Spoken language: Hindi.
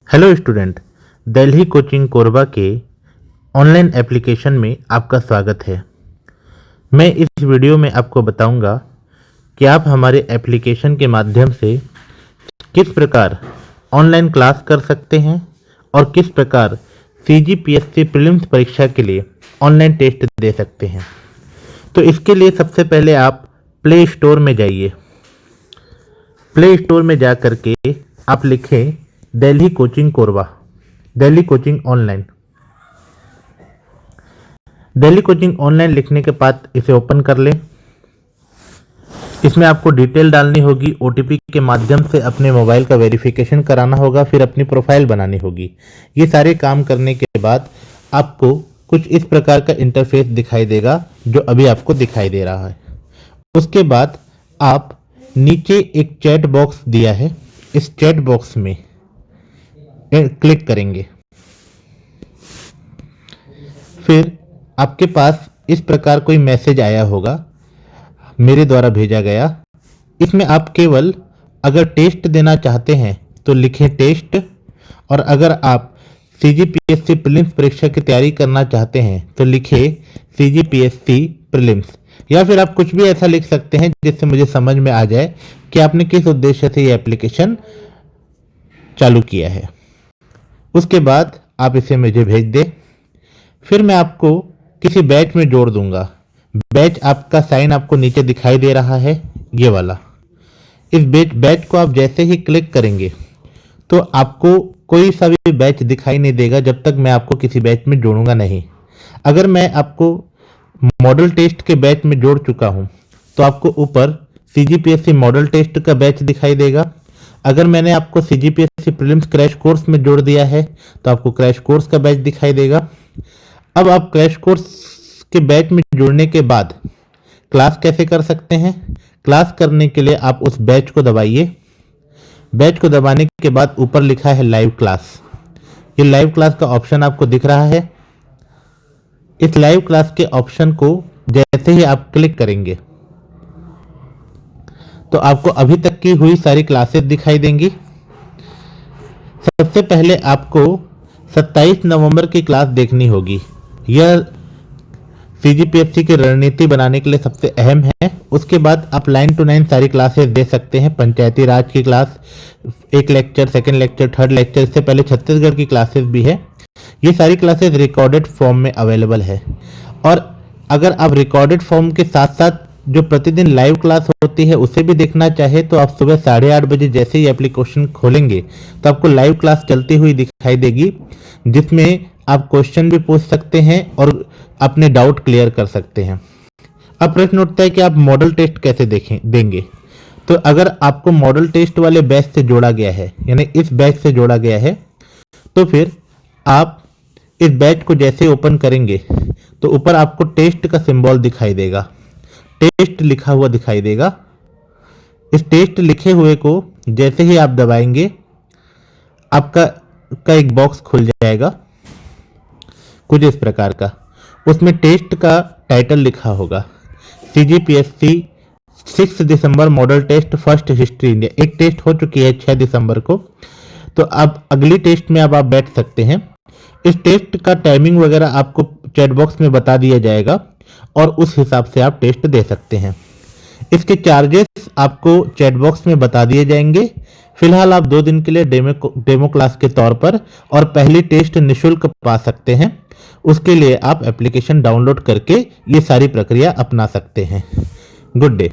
Hello student, Delhi coaching Korba के ऑनलाइन एप्लीकेशन में आपका स्वागत है। मैं इस वीडियो में आपको बताऊंगा कि आप हमारे एप्लीकेशन के माध्यम से किस प्रकार ऑनलाइन क्लास कर सकते हैं और किस प्रकार सीजीपीएससी प्रीलिम्स परीक्षा के लिए ऑनलाइन टेस्ट दे सकते हैं। तो इसके लिए सबसे पहले आप प्ले स्टोर में जाइए। प्ले स्टोर में जा कर के आप लिखें Delhi coaching Korba, Delhi coaching online. Delhi coaching online लिखने के बाद इसे ओपन कर लें। इसमें आपको डिटेल डालनी होगी, ओटीपी के माध्यम से अपने मोबाइल का वेरिफिकेशन कराना होगा, फिर अपनी प्रोफाइल बनानी होगी। ये सारे काम करने के बाद आपको कुछ इस प्रकार का इंटरफेस दिखाई देगा जो अभी आपको दिखाई दे रहा है। उसके बाद आप नीचे एक चैट बॉक्स दिया है, इस चैट बॉक्स में क्लिक करेंगे। फिर आपके पास इस प्रकार कोई मैसेज आया होगा, मेरे द्वारा भेजा गया। इसमें आप केवल अगर टेस्ट देना चाहते हैं तो लिखें टेस्ट, और अगर आप सीजीपीएससी प्रीलिम्स परीक्षा की तैयारी करना चाहते हैं तो लिखें सीजीपीएससी प्रीलिम्स, या फिर आप कुछ भी ऐसा लिख सकते हैं जिससे मुझे समझ में आ जाए कि आपने किस उद्देश्य से ये एप्लीकेशन चालू किया है। उसके बाद आप इसे मुझे भेज दें। फिर मैं आपको किसी बैच में जोड़ दूंगा। बैच आपका साइन आपको नीचे दिखाई दे रहा है, ये वाला। इस बैच को आप जैसे ही क्लिक करेंगे तो आपको कोई सा भी बैच दिखाई नहीं देगा जब तक मैं आपको किसी बैच में जोड़ूंगा नहीं। अगर मैं आपको मॉडल टेस्ट के बैच में जोड़ चुका हूं तो आपको ऊपर सीजीपीएससी मॉडल टेस्ट का बैच दिखाई देगा। अगर मैंने आपको सीजीपीएससी प्रीलिम्स क्रैश कोर्स में जोड़ दिया है तो आपको क्रैश कोर्स का बैच दिखाई देगा। अब आप क्रैश कोर्स के बैच में जुड़ने के बाद क्लास कैसे कर सकते हैं? क्लास करने के लिए आप उस बैच को दबाइए। बैच को दबाने के बाद ऊपर लिखा है लाइव क्लास। ये लाइव क्लास का ऑप्शन आपको दिख रहा है। इस लाइव क्लास के ऑप्शन को जैसे ही आप क्लिक करेंगे तो आपको अभी तक की हुई सारी क्लासेस दिखाई देंगी। सबसे पहले आपको 27 नवंबर की क्लास देखनी होगी। यह सीजीपीएससी की रणनीति बनाने के लिए सबसे अहम है। उसके बाद आप 9 to 9 सारी क्लासेस दे सकते हैं। पंचायती राज की क्लास, एक lecture, second lecture, third lecture, इससे पहले छत्तीसगढ़ की क्लासेस भी है। ये सारी क्लासेस रिकॉर्डेड फॉर्म में अवेलेबल है। और अगर आप रिकॉर्डेड फॉर्म के साथ साथ जो प्रतिदिन लाइव क्लास होती है उसे भी देखना चाहे तो आप सुबह 8:30 बजे जैसे ही एप्लीकेशन खोलेंगे तो आपको लाइव क्लास चलती हुई दिखाई देगी, जिसमें आप क्वेश्चन भी पूछ सकते हैं और अपने डाउट क्लियर कर सकते हैं। अब प्रश्न उठता है कि आप मॉडल टेस्ट कैसे देंगे। तो अगर आपको मॉडल टेस्ट वाले बैच से जोड़ा गया है, यानी इस बैच से जोड़ा गया है, तो फिर आप इस बैच को जैसे ओपन करेंगे तो ऊपर आपको टेस्ट का सिंबल दिखाई देगा, टेस्ट लिखा हुआ दिखाई देगा। इस टेस्ट लिखे हुए को जैसे ही आप दबाएंगे आपका एक बॉक्स खुल जाएगा कुछ इस प्रकार का। उसमें टेस्ट का टाइटल लिखा होगा सीजीपीएससी 6 दिसंबर model test first history India. एक टेस्ट हो चुकी है 6 दिसंबर को, तो अब अगली टेस्ट में अब आप बैठ सकते हैं। इस टेस्ट का टाइमिंग वगैरह आपको चैट बॉक्स में बता दिया जाएगा और उस हिसाब से आप टेस्ट दे सकते हैं। इसके चार्जेस आपको चैट बॉक्स में बता दिए जाएंगे। फिलहाल आप 2 दिन के लिए डेमो क्लास के तौर पर और पहली टेस्ट निःशुल्क पा सकते हैं। उसके लिए आप एप्लीकेशन डाउनलोड करके ये सारी प्रक्रिया अपना सकते हैं। Good day.